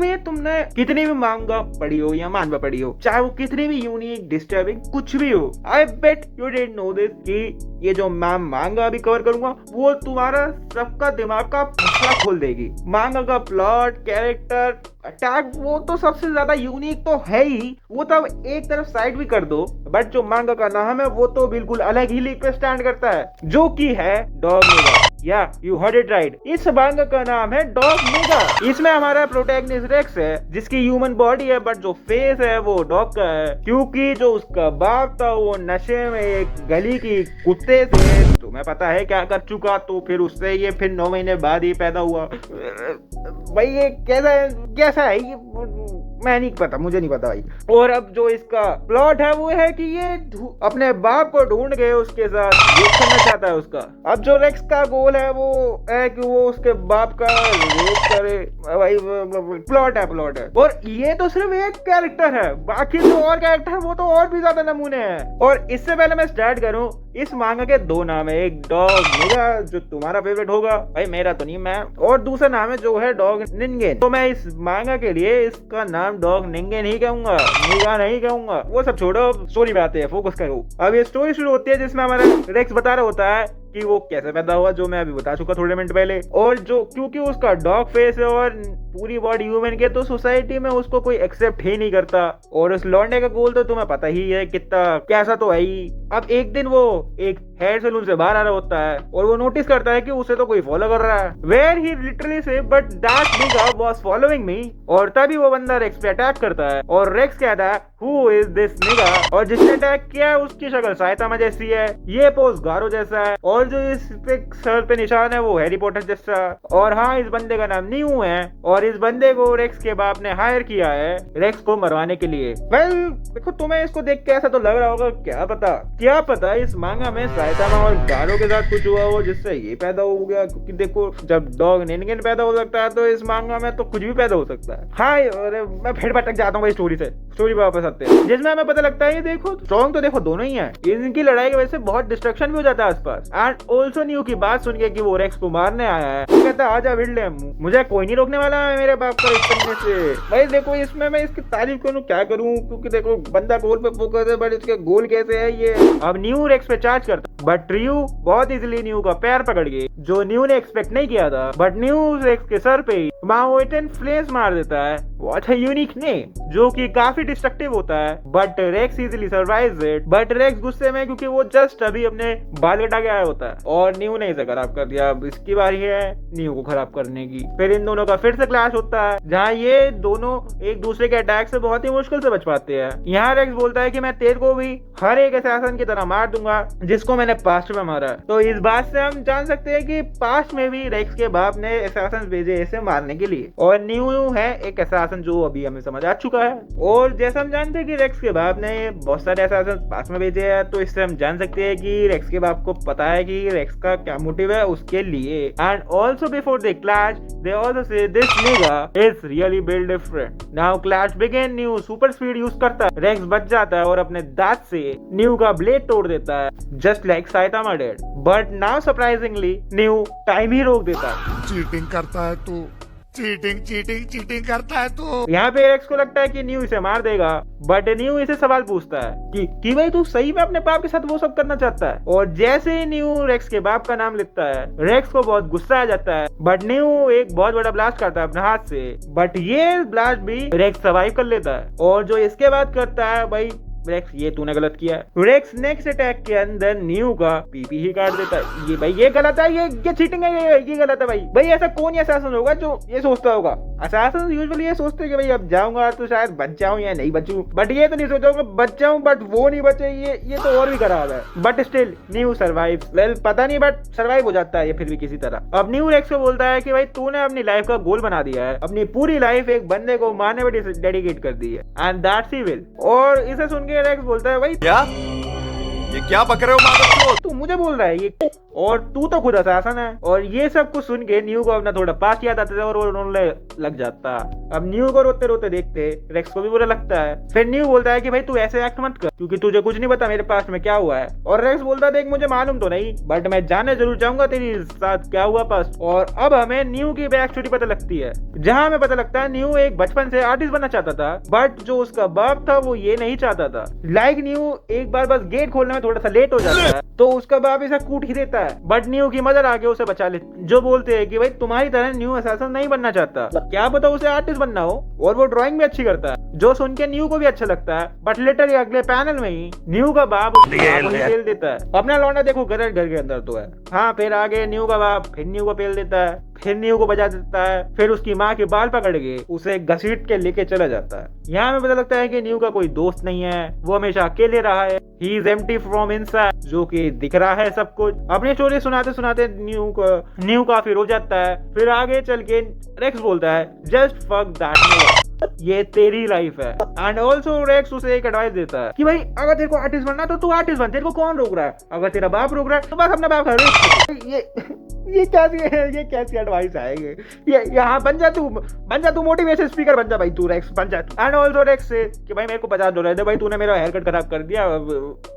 में तुमने कितनी भी मांगा पढ़ी हो या मानवा पढ़ी हो, चाहे वो कितनी भी यूनिक डिस्टर्बिंग कुछ भी हो, I bet you didn't know this कि ये जो मैं मांगा अभी कवर करूंगा वो तुम्हारा सबका दिमाग का पसला खोल देगी। मांगा का प्लॉट, कैरेक्टर, अटैक वो तो सबसे ज्यादा यूनिक तो है ही, वो तो एक तरफ साइड भी कर दो, बट जो मांगा का नाम है वो तो बिल्कुल अलग ही लीग पे स्टैंड करता है, जो कि है डॉग मेगा। या यू हर्ड इट राइट, इस मांगा का नाम है डॉग मेगा। इसमें हमारा प्रोटैगनिस्ट रेक्स है जिसकी ह्यूमन बॉडी है बट जो फेस है वो डॉग का है, क्योंकि जो उसका बाप था वो नशे में एक गली की कुत्ते से तुम्हें पता है क्या कर चुका, तो फिर उससे ये फिर 9 महीने बाद ही पैदा हुआ। भाई ये कैसा है ये मैं नहीं पता, मुझे नहीं पता भाई। और अब जो इसका प्लॉट है वो है कि ये अपने बाप को ढूंढ के उसके साथ ये करना चाहता है उसका। अब जो रेक्स का गोल है वो है कि वो उसके बाप का रेप करे। भाई प्लॉट है और ये तो सिर्फ एक कैरेक्टर है, बाकी जो और कैरेक्टर है वो तो और भी ज्यादा नमूने हैं। और इससे पहले मैं स्टार्ट करूं, इस मांगा के 2 नाम है, एक डॉग मेगा जो तुम्हारा फेवरेट होगा, भाई मेरा तो नहीं मैं, और दूसरा नाम है जो है डॉग निंगेन। तो मैं इस मांगा के लिए इसका नाम डॉग निंगेन ही कहूंगा, मेगा नहीं कहूंगा। वो सब छोड़ो, स्टोरी पे आते हैं, फोकस करो। अब ये स्टोरी शुरू होती है जिसमें हमारा रेक्स बता रहा होता है कि वो कैसे पैदा हुआ, जो मैं अभी बता चुका थोड़े मिनट पहले। और जो क्योंकि उसका डॉग फेस है और पूरी बॉडी ह्यूमन के, तो सोसाइटी में उसको कोई एक्सेप्ट ही नहीं करता। और उस लौंडे का गोल तो तुम्हें पता ही है कितना कैसा तो है ही। अब एक दिन वो एक हेयर सैलून से बाहर आ रहा होता है और वो नोटिस करता है कि उसे तो कोई फॉलो कर रहा है। वेयर ही लिटरली से बट दैट निगा वाज फॉलोइंग मी। और तभी वो बंदा रेक्स पे अटैक करता है और रेक्स कहता है हु इज दिस निगा, और जिसने अटैक किया है उसकी शक्ल साइतामा जैसी है, ये पोज गारो जैसा है, और जो इस पे सर पे निशान है वो हैरी पॉटर जैसा। और हाँ, इस बंदे का नाम न्यू है और इस बंदे को रेक्स के बाप ने हायर किया है रेक्स को मरवाने के लिए। वेल देखो, तुम्हें इसको देख के ऐसा तो लग रहा होगा, क्या पता इस मांगा में साइतामा और गारो के साथ कुछ हुआ हो जिससे ये पैदा हो गया। क्योंकि देखो, जब डॉग निंगेन पैदा हो सकता है तो इस मांगा में तो कुछ भी पैदा हो सकता है। हाँ, अरे मैं फिर भटक जाता हूँ स्टोरी पे वापस आते हैं, जिसमें हमें पता लगता है ये देखो स्ट्रॉन्ग तो देखो दोनों ही हैं। इनकी लड़ाई की वजह से बहुत डिस्ट्रक्शन भी हो जाता है आसपास। एंड ऑल्सो न्यू की बात सुन के कि वो रेक्स को मारने आया है, वो कहता है आजा विल्ले, मुझे कोई नहीं रोकने वाला है मेरे बाप को इस करने से। भाई देखो, इसमें मैं इसकी तारीफ करूँ क्या करूँ, क्योंकि देखो बंदा गोल पे फोकस है, बट इसके गोल कैसे है ये। अब न्यू रेक्स पे चार्ज करता बट रियू बहुत इजीली न्यू का पैर पकड़ गए, जो न्यू ने एक्सपेक्ट नहीं किया था। बट न्यू रेक्स के सर पे माओइटन फ्लेम्स मार देता है, व्हाट अ यूनिक नेम, जो कि काफी डिस्ट्रक्टिव होता है। But Rex easily survives it. But Rex गुस्से में, क्योंकि वो जस्ट अभी अपने बाल कटा के आया होता है और न्यू ने इसे खराब कर दिया। अब इसकी बारी है न्यू को खराब करने की। फिर इन दोनों का फिर से क्लैश होता है, जहाँ ये दोनों एक दूसरे के अटैक से बहुत ही मुश्किल से बच पाते हैं। यहाँ रेक्स बोलता है कि मैं तेरे को भी हर एक असैसिन की तरह मार दूंगा जिसको मैंने पास्ट में मारा। तो इस बात से हम जान सकते हैं कि पास्ट में भी रेक्स के बाप ने असैसिन भेजे इसे मारने के लिए, और न्यू है एक असैसिन जो अभी हमें समझ आ चुका है। और जैसा हम जानते हैं कि रेक्स के बाप ने बहुत सारे असैसिन पास्ट में भेजे हैं, तो इससे हम जान सकते हैं कि रेक्स के बाप को पता है कि रेक्स का क्या मोटिव है उसके लिए। And also before they clash they also say this निगा is really build different. Now clash begin. New super speed use करता है, रेक्स बच जाता है और अपने दांत से न्यू का ब्लेड तोड़ देता है, just like Saitama did. But now surprisingly new time ही रोक देता है। चीटिंग करता है तू, चीटिंग करता है तू। यहाँ पे रेक्स को लगता है कि न्यू इसे मार देगा, बट न्यू इसे सवाल पूछता है कि भाई तू सही में अपने बाप के साथ वो सब करना चाहता है। और जैसे ही न्यू रेक्स के बाप का नाम लेता है, रेक्स को बहुत गुस्सा आ जाता है, बट न्यू एक बहुत बड़ा ब्लास्ट करता है अपने हाथ से। बट ये ब्लास्ट भी रेक्स सर्वाइव कर लेता है। और जो इसके बाद करता है, भाई रेक्स ये तूने गलत किया है। रेक्स नेक्स्ट अटैक के अंदर न्यू का पीपी ही काट देता है। ये भाई ये गलत है, ये चीटिंग है, ये गलत है। भाई ऐसा कौन असैसिन होगा जो ये सोचता होगा। असैसिन यूजुअली ये सोचते हैं कि भाई अब जाऊंगा तो शायद बच जाऊं या नहीं बचूं, बट ये तो नहीं सोचा होगा बच जाऊं, बट वो नहीं बचे। ये तो और भी खराब है। But still new survives. Well पता नहीं, बट सर्वाइव हो जाता है ये फिर भी किसी तरह। अब न्यू रेक्स को बोलता है कि भाई तूने अपनी लाइफ का गोल बना दिया है, अपनी पूरी लाइफ एक बंदे को मारने पे डेडिकेट कर दी है, एंड दैट्स ही विल। और इसे सुन के रेक्स बोलता है भाई क्या ये क्या बक रहे हो मादरचोद? तू मुझे बोल रहा है ये, और तू तो खुद असासन है। और ये सब कुछ सुन के न्यू को अपना थोड़ा पास्ट याद आता था और वो रोने लग जाता। अब न्यू को रोते रोते देखते रेक्स को भी बुरा लगता है। फिर न्यू बोलता है कि भाई तू ऐसे एक्ट मत कर, क्योंकि तुझे कुछ नहीं पता मेरे पास्ट में क्या हुआ है। और रेक्स बोलता है देख मुझे मालूम तो नहीं, बट मैं जानने जरूर चाहूंगा तेरे साथ क्या हुआ पास्ट। और अब हमें न्यू की बैक स्टोरी पता लगती है, जहाँ हमें पता लगता है न्यू एक बचपन से आर्टिस्ट बनना चाहता था, बट जो उसका बाप था वो ये नहीं चाहता था। लाइक न्यू एक बार बस गेट खोलने में थोड़ा सा लेट हो जाता है तो उसका बाप इसे कूट ही देता है, बट न्यू की मदर आके उसे बचा लेती, जो बोलते हैं कि भाई तुम्हारी तरह न्यू असैसिन नहीं बनना चाहता, क्या पता उसे आर्टिस्ट बनना हो, और वो ड्राइंग भी अच्छी करता है, जो सुन के न्यू को भी अच्छा लगता है। बट लिटरली अगले पैनल में ही न्यू का बाप उसको पेल देता है। अपना लौंडा देखो घर के अंदर तो है। हाँ, फिर आगे न्यू का बाप फिर न्यू को पेल देता है, फिर न्यू को बजा देता है, फिर उसकी माँ के बाल पकड़ के उसे घसीट के लेके चला जाता है। यहाँ हमें पता लगता है कि न्यू का कोई दोस्त नहीं है, वो हमेशा अकेले रहा है। He is empty from inside, जो कि दिख रहा है सब कुछ। अपनी स्टोरी सुनाते सुनाते न्यू काफी रो जाता है। फिर आगे चल के रेक्स बोलता है जस्ट फक दैट, ये तेरी लाइफ है। एंड ऑल्सो रेक्स उसे एक एडवाइस देता है कि भाई अगर तेरे को आर्टिस्ट बनना तो तू आर्टिस्ट बन, तेरे को कौन रोक रहा है? अगर तेरा बाप रोक रहा है तो बस अपना बाप खरीद। ये कैसी एडवाइस है ये यहाँ बन जा तू मोटिवेशन स्पीकर बन जा भाई, तू रेक्स बन जा। एंड ऑल्सो रेक्स से कि भाई मेरे को $50 दे भाई, तूने मेरा हेयर कट खराब कर दिया,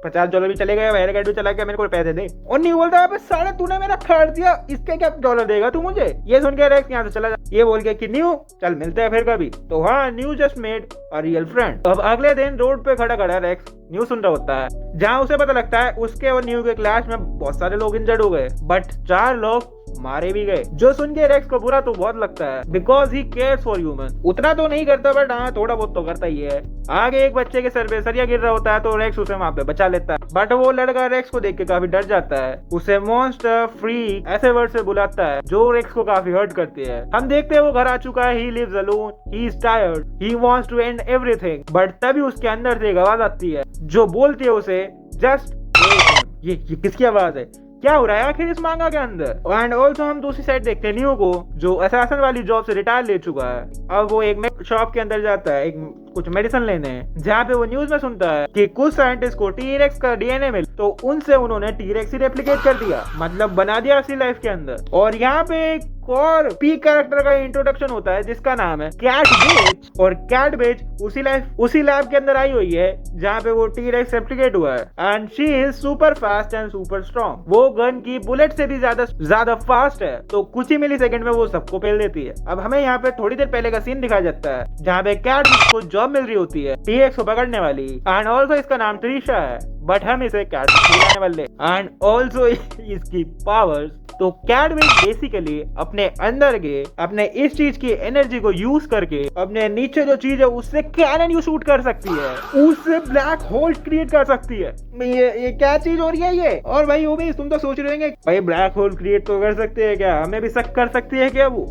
$50 भी चले गए, हेयर कट भी चला गया, मेरे को पैसे दे। और नहीं बोलता है साढ़े तूने मेरा खर्च दिया, इसके क्या $1 देगा तू मुझे? ये सुन के रेक्स यहाँ से चला जा, ये बोल के कि न्यू चल मिलते हैं फिर कभी। तो हाँ, new just made a real friend. अब अगले दिन रोड पे खड़ा रेक्स न्यू सुन रहा होता है, जहाँ उसे पता लगता है उसके और न्यू के क्लैश में बहुत सारे लोग इंजर्ड हो गए, बट 4 लोग मारे भी गए, जो सुन के रेक्स को बुरा तो बहुत लगता है, because he cares for human. उतना तो नहीं करता बट हाँ थोड़ा बहुत तो करता ही है। आगे एक बच्चे के सर पे सरिया गिर रहा होता है तो रेक्स उसे वहां पे बचा लेता है, बट वो लड़का रेक्स को देख के काफी डर जाता है, उसे मॉन्स्टर फ्री ऐसे वर्ड से बुलाता है जो रेक्स को काफी हर्ट करते हैं। हम देखते हैं वो घर आ चुका है, he lives alone, he is tired, he wants to end everything, but तभी उसके अंदर से एक आवाज आती है जो बोलती है उसे जस्ट ये किसकी आवाज है? क्या हो रहा है आखिर इस मांगा के अंदर? एंड ऑल्सो हम दूसरी साइड देखते हैं न्यू को, जो असैसिन वाली जॉब से रिटायर ले चुका है। अब वो एक शॉप के अंदर जाता है कुछ मेडिसिन लेने, जहाँ पे वो न्यूज में सुनता है कि कुछ साइंटिस्ट को टी-रेक्स का डीएनए मिला, तो उनसे उन्होंने टी-रेक्स ही रेप्लिकेट कर दिया, मतलब बना दिया असली लाइफ के अंदर। और यहाँ पे एक और पी कैरेक्टर का इंट्रोडक्शन होता है जिसका नाम है कैट बेच, और कैट बेच उसी लैब के अंदर आई हुई है जहाँ पे वो टी-रेक्स रेप्लिकेट हुआ है। And she is super fast and super strong, वो गन की बुलेट से भी ज्यादा फास्ट है, तो कुछ ही मिली सेकंड में वो सबको पेल देती है। अब हमें यहाँ पे थोड़ी देर पहले का सीन दिखाया जाता है जहाँ पे कैट को जॉब मिल रही होती है टी-रेक्स को पकड़ने वाली, एंड ऑल्सो इसका नाम ट्रिशा है, बट हम इसे कैट खिलाने वाले। एंड ऑल्सो इसकी पावर्स, तो कैट बेसिकली अपने अंदर के अपने इस चीज की एनर्जी को यूज करके अपने नीचे जो चीज है उससे कैनन यू शूट कर सकती है, उससे ब्लैक होल क्रिएट कर सकती है। ये क्या चीज हो रही है ये? और भाई वो भी तुम तो सोच रहे होंगे भाई ब्लैक होल क्रिएट तो कर सकते हैं क्या, हमें भी शक कर सकती है क्या वो?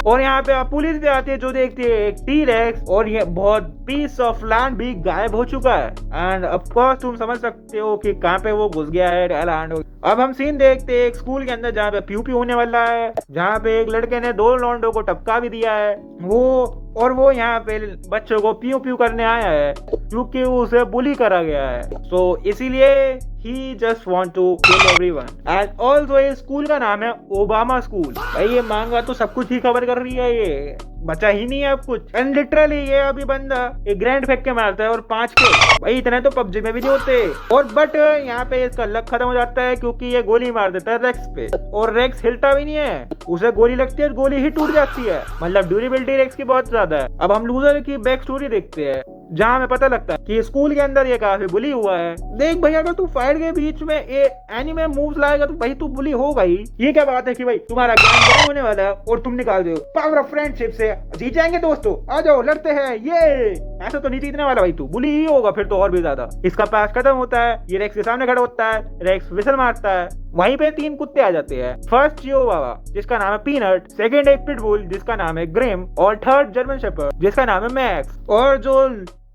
और यहाँ पे पुलिस भी आती है जो देखती है एक टी-रेक्स, और ये बहुत पीस ऑफ लैंड भी गायब हो चुका है। एंड ऑफ कोर्स तुम समझ सकते हो कि कहाँ पे वो घुस गया है लैंड। अब हम सीन देखते हैं एक स्कूल के अंदर जहाँ पे प्यू होने वाला है, जहाँ पे एक लड़के ने 2 लौंडों को टपका भी दिया है, वो यहाँ पे बच्चों को प्यू करने आया है क्योंकि उसे बुली करा गया है, सो इसीलिए he just want to kill everyone। and also ये स्कूल का नाम है ओबामा स्कूल। भाई ये मांगा तो सब कुछ ही कवर कर रही है, ये बचा ही नहीं है अब कुछ। एंड लिटरली ये अभी बंदा एक ग्रैंड फेंक के मारता है और 5 के, भाई इतने तो पबजी में भी नहीं होते। और बट यहाँ पे इसका लक खत्म हो जाता है क्योंकि ये गोली मार देता है रेक्स पे, और रेक्स हिलता भी नहीं है, उसे गोली लगती है, गोली ही टूट जाती है, मतलब ड्यूरेबिलिटी रेक्स की बहुत ज्यादा है। अब हम लूजर की बैक स्टोरी देखते हैं जहाँ हमें पता लगता है कि स्कूल के अंदर ये काफी बुली हुआ है। देख भाई अगर तू फाइट के बीच में एनिमे मूव्स लाएगा तो भाई तू बुली हो भाई। ये क्या बात है कि भाई तुम्हारा ज्ञान होने वाला है और तुम निकाल दो पावर ऑफ फ्रेंडशिप से जीत जाएंगे दोस्तों, आ जाओ लड़ते हैं। ये ऐसा तो नहीं जीतने वाला भाई, तू बुली ही होगा फिर तो और भी ज्यादा। इसका पास खत्म होता है, ये रेक्स के सामने खड़ा होता है, रेक्स विसल मारता है, वहीं पे 3 कुत्ते आ जाते हैं। फर्स्ट चिहुआहुआ जिसका नाम है पीनट, सेकंड एक पिटबुल जिसका नाम है ग्रिम, और थर्ड जर्मन शेफर्ड जिसका नाम है मैक्स। और जो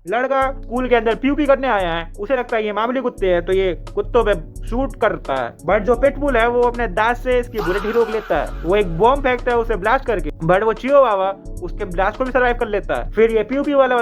लड़का स्कूल के अंदर प्यू पी करने आया है, उसे लगता है ये मामूली कुत्ते हैं तो ये कुत्तों पे शूट करता है। बट जो पिटबुल है वो अपने दांत से इसकी बुलेट ही रोक लेता है। वो एक बॉम्ब फेंकता है उसे ब्लास्ट करके, बट वो चिहुआहुआ उसके ब्लास्ट को भी सर्वाइव कर लेता है। फिर ये प्यू पी वाला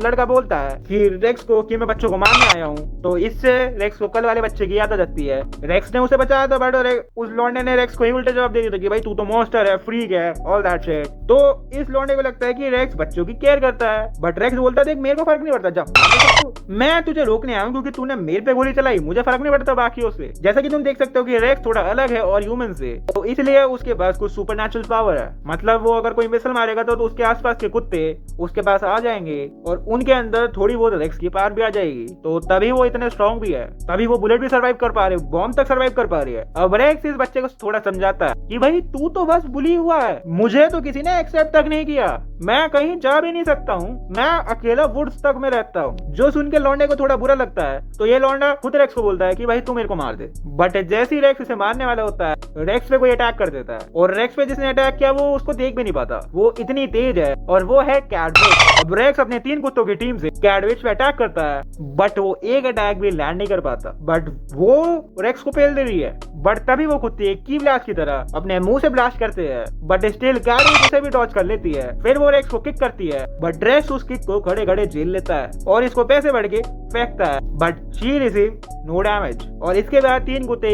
लड़का बोलता है कि रेक्स को कि मैं बच्चों को मारने आया हूँ, तो इससे रेक्स को कल वाले बच्चे की याद आ जाती है। रेक्स ने उसे बचाया था, बट उस लौंडे ने रेक्स को ही उल्टा जवाब दे दिया था कि भाई तू तो मॉन्स्टर है, फ्रीक है, ऑल दैट शिट। तो इस लौंडे को लगता है कि रेक्स बच्चों की केयर करता है, बट रेक्स बोलता है देख मेरे को फर्क नहीं पड़ता, जब मैं तुझे रोकने आया हूँ क्योंकि तूने मेरे पे गोली चलाई, मुझे फर्क नहीं पड़ता बाकियों से। जैसा कि तुम देख सकते हो कि रेक्स थोड़ा अलग है और ह्यूमन से, तो इसलिए उसके पास कुछ सुपरनैचुरल पावर है। मतलब वो अगर कोई मिसाइल मारेगा तो उसके आसपास के कुत्ते उसके पास आ जाएंगे और उनके अंदर थोड़ी बहुत रेक्स की पावर भी आ जाएगी, तो तभी वो इतने स्ट्रॉन्ग भी है, तभी वो बुलेट भी सर्वाइव कर पा रहे, बॉम्ब तक सर्वाइव कर पा रही है। अब रेक्स इस बच्चे को थोड़ा समझाता है कि भाई तू तो बस बुली हुआ है, मुझे तो किसी ने एक्सेप्ट तक नहीं किया, मैं कहीं जा भी नहीं सकता हूँ, मैं अकेला वुड्स तक में रहता हूँ। जो सुन के लौंडे को थोड़ा बुरा लगता है तो ये लौंडा खुद रेक्स को बोलता है कि भाई तू मेरे को मार दे। बट जैसे ही रेक्स इसे मारने वाला होता है रेक्स पे कोई अटैक कर देता है, और रेक्स पे जिसने अटैक किया वो उसको देख भी नहीं पाता, वो इतनी तेज है, और वो है कैटविच। अब रेक्स अपने 3 कुत्तों की टीम से कैटविच पे अटैक करता है, बट वो एक अटैक भी लैंड नहीं कर पाता, बट वो रेक्स को पेल दे रही है। बट तभी वो कुत्ते एक की ब्लास्ट की तरह अपने मुंह से ब्लास्ट करते हैं, बट स्टिल कैटविच उसे भी डॉज कर लेती है। फिर वो रेक्स को किक करती है, बट रेक्स उस किक को खड़े खड़े झेल लेता है और इसको पैसे बढ़ के फेंकता है, but she receive no damage. और इसके बाद 3 कुत्ते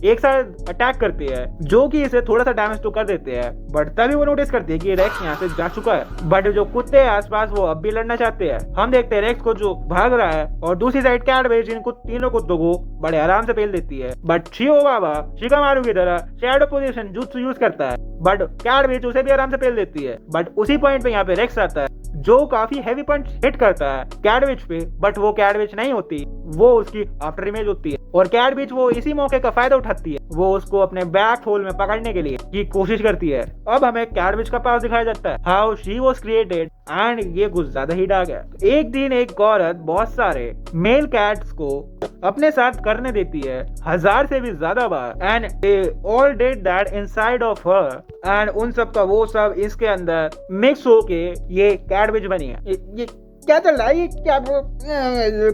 एक साथ अटैक करते हैं जो कि इसे थोड़ा सा डैमेज तो कर देते हैं, बट तभी वो नोटिस करते हैं कि रेक्स यहाँ से जा चुका है। बट जो कुत्ते हैं आसपास वो अब भी लड़ना चाहते हैं। हम देखते हैं रेक्स को जो भाग रहा है, और दूसरी साइड कैटविच इन तीनों कुत्तों को बड़े आराम से पेल देती है। बट चिहुआहुआ शिकामारू की तरह शैडो पोजीशन जुत्सु यूज करता है, बट कैटविच उसे भी आराम से पेल देती है। बट उसी पॉइंट पे यहाँ पे रेक्स आता है जो काफी हैवी पंच हिट करता है कैटविच पे, बट वो कैटविच नहीं होती, वो उसकी आफ्टर इमेज होती है। और कैटविच वो इसी मौके का फायदा उठाती है, वो उसको अपने बैक होल में पकड़ने के लिए की कोशिश करती है। अब हमें कैटविच का पास दिखाया जाता है, how she was created, and ये कुछ ज्यादा ही डार्क है। एक दिन एक औरत बहुत सारे मेल कैट्स को अपने साथ करने देती है 1000 से भी ज्यादा बार, and they all did that inside of her, and उन सब का वो सब इसके अंदर मिक्स होके ये कैटविच बनी है। ये क्या चल रहा है, ये क्या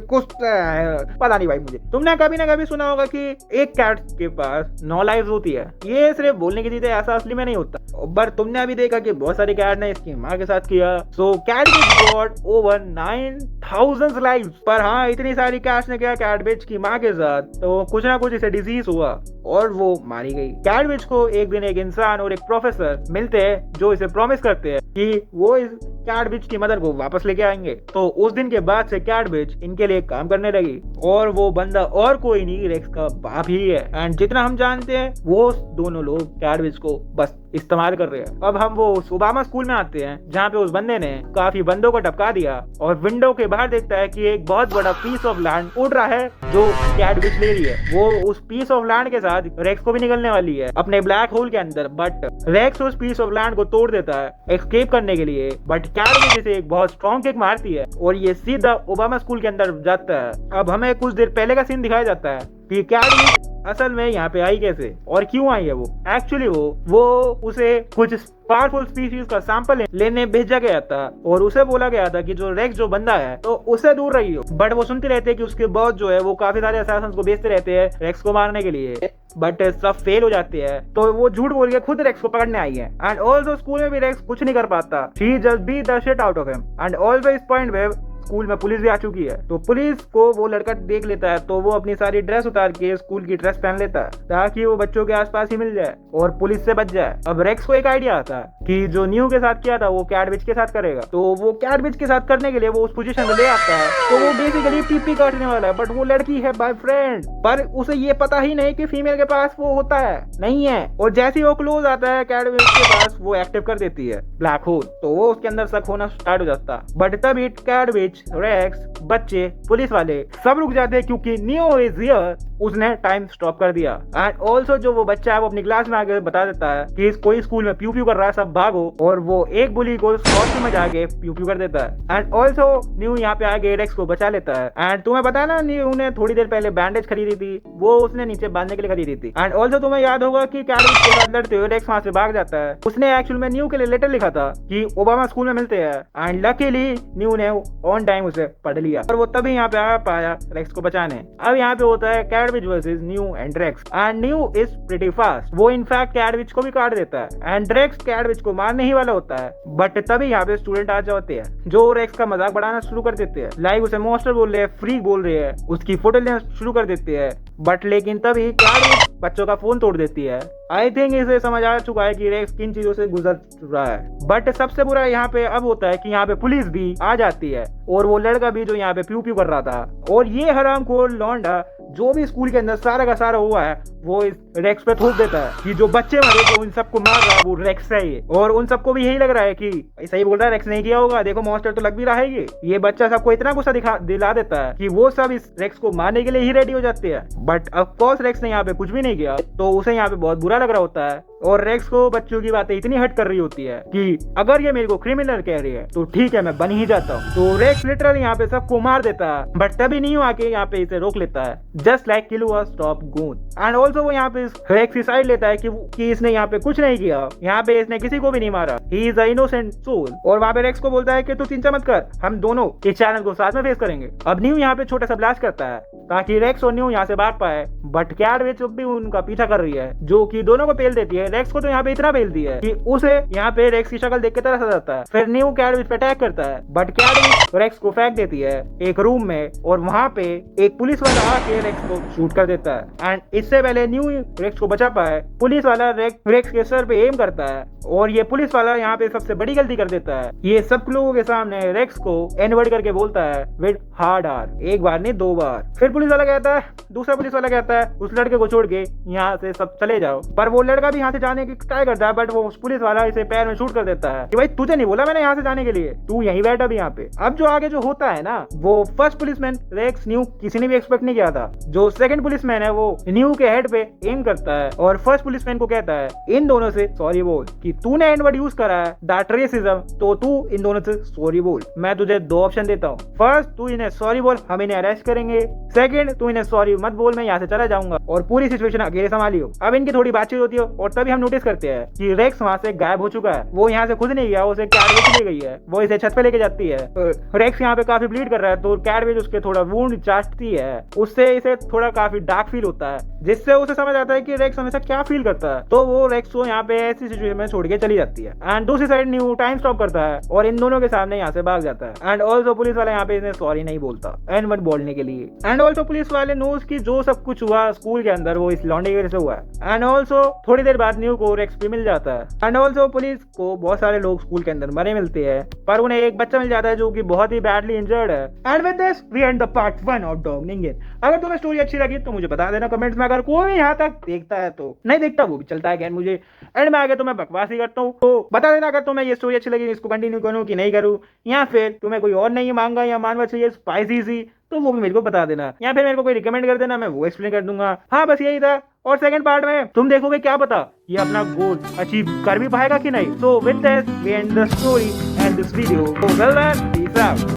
कुछ पता नहीं भाई मुझे। तुमने कभी ना कभी सुना होगा कि एक कैट के पास 9 लाइव्स होती है, ये सिर्फ बोलने की चीज है, ऐसा असली में नहीं होता। पर तुमने अभी देखा कि बहुत सारे कैट ने इसकी माँ के साथ किया, सो कैटविच गॉट ओवर 9000 लाइव्स। पर हाँ, इतनी सारी कैट्स ने किया कैटविच की माँ के साथ, तो कुछ ना कुछ इसे डिजीज हुआ और वो मारी गई। कैटविच को एक दिन एक इंसान और एक प्रोफेसर मिलते हैं जो इसे प्रॉमिस करते हैं कि वो इस कैटविच की मदर को वापस लेके आएंगे। तो उस दिन के बाद से कैटविच इनके लिए काम करने लगी, और वो बंदा और कोई नहीं रेक्स का बाप ही है। एंड जितना हम जानते हैं वो दोनों लोग कैटविच को बस इस्तेमाल कर रहे हैं। अब हम वो ओबामा स्कूल में आते हैं जहाँ पे उस बंदे ने काफी बंदों को टपका दिया, और विंडो के बाहर देखता है कि एक बहुत बड़ा पीस ऑफ लैंड उड़ रहा है जो कैटविच ले रही है। वो उस पीस ऑफ लैंड के साथ रेक्स को भी निकलने वाली है अपने ब्लैक होल के अंदर, बट रेक्स उस पीस ऑफ लैंड को तोड़ देता है एस्केप करने के लिए। बट कैटविच इसे एक बहुत स्ट्रॉन्ग किक मारती है और ये सीधा ओबामा स्कूल के अंदर जाता है। अब हमें कुछ देर पहले का सीन दिखाया जाता है कि कैटविच असल में यहाँ पे आई कैसे और क्यों आई है। वो एक्चुअली वो उसे कुछ पावरफुल स्पीशीज का सैंपल लेने भेजा गया था, और उसे बोला गया था कि जो रेक्स जो बंदा है तो उससे दूर रही हो। बट वो सुनते रहते हैं कि उसके बॉस जो है वो काफी सारे असैसिन्स को भेजते रहते हैं रेक्स को मारने के लिए, बट सब फेल हो जाते हैं। तो वो झूठ बोल के खुद रेक्स को पकड़ने आई है। एंड ऑल्सो स्कूल में भी रेक्स कुछ नहीं कर पाता, she just beat the shit out of him. And also इस पॉइंट पे स्कूल में पुलिस भी आ चुकी है, तो पुलिस को वो लड़का देख लेता है, तो वो अपनी सारी ड्रेस उतार के स्कूल की ड्रेस पहन लेता है ताकि वो बच्चों के आसपास ही मिल जाए और पुलिस से बच जाए। अब रेक्स को एक आइडिया आता है कि जो न्यू के साथ किया था वो कैटविच के साथ करेगा, तो वो कैटविच के साथ करने के लिए वो उस पोजीशन में ले आता है। तो वो बेसिकली पीपी काटने वाला है, बट वो लड़की है बाय फ्रेंड, पर उसे ये पता ही नहीं कि फीमेल के पास वो होता है नहीं है। और जैसे ही वो क्लोज आता है कैटविच के पास, वो एक्टिव कर देती है ब्लैक होल, तो वो उसके अंदर शक होना स्टार्ट हो जाता है। बट तभी कैटविच, रेक्स, बच्चे, पुलिस वाले सब रुक जाते हैं क्योंकि नियो इज हियर उसने टाइम स्टॉप कर दिया। एंड ऑल्सो जो वो बच्चा है वो अपनी क्लास में आके बता देता है कि कोई स्कूल में प्यू प्यू कर रहा है, सब भागो, और वो एक बुली को स्कॉट में जाके प्यू प्यू कर देता है। एंड ऑल्सो न्यू यहाँ पे आके रेक्स को बचा लेता है। एंड तुम्हें पता है ना, न्यू ने थोड़ी देर पहले बैंडेज खरीदी थी, वो उसने नीचे बांधने के लिए खरीदी थी। एंड ऑल्सो तुम्हें याद होगा कि कैडविच के साथ लड़ते हुए रेक्स वहां से भाग जाता है। उसने एक्चुअल में न्यू के लिए लेटर लिखा था कि ओबामा स्कूल में मिलते हैं। एंड लकीली न्यू ने ऑन टाइम उसे पढ़ लिया और वो तभी यहाँ पे आ पाया रेक्स को बचाने। अब यहाँ पे होता है Cadwich versus Nu and Rex. And Nu is pretty fast, वो इनफैक्ट कैडविच को भी काट देता है। एंड रेक्स कैडविच को मारने ही वाला होता है, बट तभी यहाँ पे स्टूडेंट आ जाते हैं जो रेक्स का मजाक बढ़ाना शुरू कर देते हैं। लाइक उसे मॉन्स्टर बोल रहे हैं, फ्रीक बोल रहे हैं, उसकी फोटो लेना शुरू कर देते हैं। बट लेकिन तभी कैडविच बच्चों का फोन तोड़ देती है। आई थिंक इसे समझ आ चुका है कि रेक्स किन चीजों से गुजर रहा है। बट सबसे बुरा यहाँ पे अब होता है कि यहाँ पे पुलिस भी आ जाती है और वो लड़का भी जो यहाँ पे प्यू प्यू कर रहा था, और ये हरामखोर लौंडा जो भी स्कूल के अंदर सारा का सारा हुआ है वो इस रेक्स पे थोप देता है कि जो बच्चे मरे जो उन सबको मार रहा है वो रेक्स है ये। और उन सबको भी यही लग रहा है कि सही बोल रहा है, रेक्स नहीं किया होगा, देखो मॉन्स्टर तो लग भी रहा है ये बच्चा सबको इतना गुस्सा दिला देता है कि वो सब इस रेक्स को मारने के लिए ही रेडी हो जाते हैं। बट ऑफ कोर्स रेक्स ने यहाँ पे कुछ भी नहीं किया, तो उसे यहाँ पे बहुत बुरा लग रहा होता है। और रेक्स को बच्चों की बातें इतनी हट कर रही होती है कि अगर ये मेरे को क्रिमिनल कह रही है तो ठीक है, मैं बन ही जाता हूँ। तो रेक्स लिटरली यहाँ पे सबको मार देता है, बट तभी नहीं आके यहाँ पे इसे रोक लेता है, just like Killua stop Gon. And also वो यहाँ पे रेक्स की साइड लेता है कि इसने यहाँ पे कुछ नहीं किया, यहाँ पे इसने किसी को भी नहीं मारा, he is a innocent soul. और वहाँ पे रेक्स को बोलता है कि तू चिंता मत कर, हम दोनों इस चैनल को साथ में फेस करेंगे। अब न्यू यहाँ पे छोटा सा ब्लास्ट करता है ताकि रेक्स और न्यू यहाँ से भाग पाए, बट कैडविच भी उनका पीछा कर रही है जो कि दोनों को पेल देती है। रेक्स को तो यहाँ पे इतना पेल दिया है कि उसे यहाँ पे रेक्स की शक्ल देख के तरस आ जाता है। फिर न्यू कैडविच पे अटैक करता है, बट कैडविच रेक्स को फेंक देती है एक रूम में, और वहां पे एक पुलिस वाला आके रेक्स को शूट कर देता है। एंड इससे पहले न्यू रेक्स को बचा पाए, पुलिस वाला रेक्स के सर पे एम करता है, और ये पुलिस वाला यहाँ पे सबसे बड़ी गलती कर देता है। ये सब लोगों के सामने रेक्स को एनवर्ड करके बोलता है विद हार्ड आर, एक बार नहीं 2 बार। फिर पुलिस वाला कहता है, दूसरा पुलिस वाला कहता है उस लड़के को छोड़ के यहाँ से सब चले जाओ। पर वो लड़का भी यहाँ से जाने की ट्राई करता है, बट वो पुलिस वाला इसे पैर में शूट कर देता है कि भाई तुझे नहीं बोला मैंने यहाँ से जाने के लिए, तू यहीं बैठ अभी यहाँ पे। अब जो आगे जो होता है ना, वो फर्स्ट पुलिसमैन रेक्स न्यू किसी ने भी एक्सपेक्ट नहीं किया था। जो सेकंड पुलिसमैन है वो न्यू के हेड पे एम करता है और फर्स्ट पुलिसमैन को कहता है इन दोनों से सॉरी बोल कि तूने एनवर्ड यूज करा है, दैट रेसिज्म, तो तू इन दोनों से सॉरी बोल। मैं तुझे 2 ऑप्शन देता हूँ, फर्स्ट तू इन्हें सॉरी बोल, हम इन्हें अरेस्ट करेंगे, सेकंड तू इन्हें सॉरी मत बोल, मैं यहाँ से चला जाऊंगा और पूरी सिचुएशन अकेले संभालियो। अब इनकी थोड़ी बातचीत होती है और तभी हम नोटिस करते हैं कि रेक्स वहाँ से गायब हो चुका है। वो यहाँ से खुद नहीं गया, उसे कैडविच ले गई है, वो इसे छत पे लेके जाती है। रेक्स यहाँ पे काफी ब्लीड कर रहा है, तो कैडविच उसके थोड़ा वुंड चाटती है, उससे इसे थोड़ा काफी डार्क फील होता है, जिससे उसे समझ आता है कि रेक्स हमेशा क्या फील करता है। तो वो रेक्स को यहाँ पे ऐसी सिचुएशन में छोड़ के चली जाती है। एंड दूसरी साइड न्यू टाइम स्टॉप करता है और इन दोनों के सामने यहाँ से भाग जाता है। एंड ऑल्सो पुलिस वाला यहाँ पे इन्हें सॉरी नहीं बोलता एनवर्ड बोलने के लिए। एंड ऑल्सो पुलिस वाले नोज की जो सब कुछ हुआ स्कूल के अंदर वो इस लौंडे की वजह से हुआ है। एंड ऑल्सो थोड़ी देर बाद न्यू को रेक्स भी मिल जाता है। एंड ऑल्सो पुलिस को बहुत सारे लोग स्कूल के अंदर मरे मिलते हैं, पर उन्हें एक बच्चा मिल जाता है जो कि बहुत ही बैडली इंजर्ड है। And with this we end the part 1 of डॉग निंगन। अगर तुम्हें स्टोरी अच्छी लगी तो मुझे बता देना कमेंट्स में। अगर कोई यहाँ तक देखता है तो, नहीं देखता वो भी चलता है, मुझे एंड में आगे तो मैं बकवास ही करता हूँ, तो बता देना अगर तुम्हें ये स्टोरी अच्छी लगी, इसको कंटिन्यू करूँ कि नहीं करूँ, या फिर तुम्हें कोई और नहीं मांगा या मानवा चाहिए स्पाइसी सी, तो वो भी मेरे को बता देना, या फिर मेरे को कोई रिकमेंड कर देना, मैं वो एक्सप्लेन कर दूंगा। हाँ बस यही था। और सेकंड पार्ट में तुम देखोगे क्या पता ये अपना गोल अचीव कर भी पाएगा कि नहीं। So with this we end the story and this video. Well then peace out.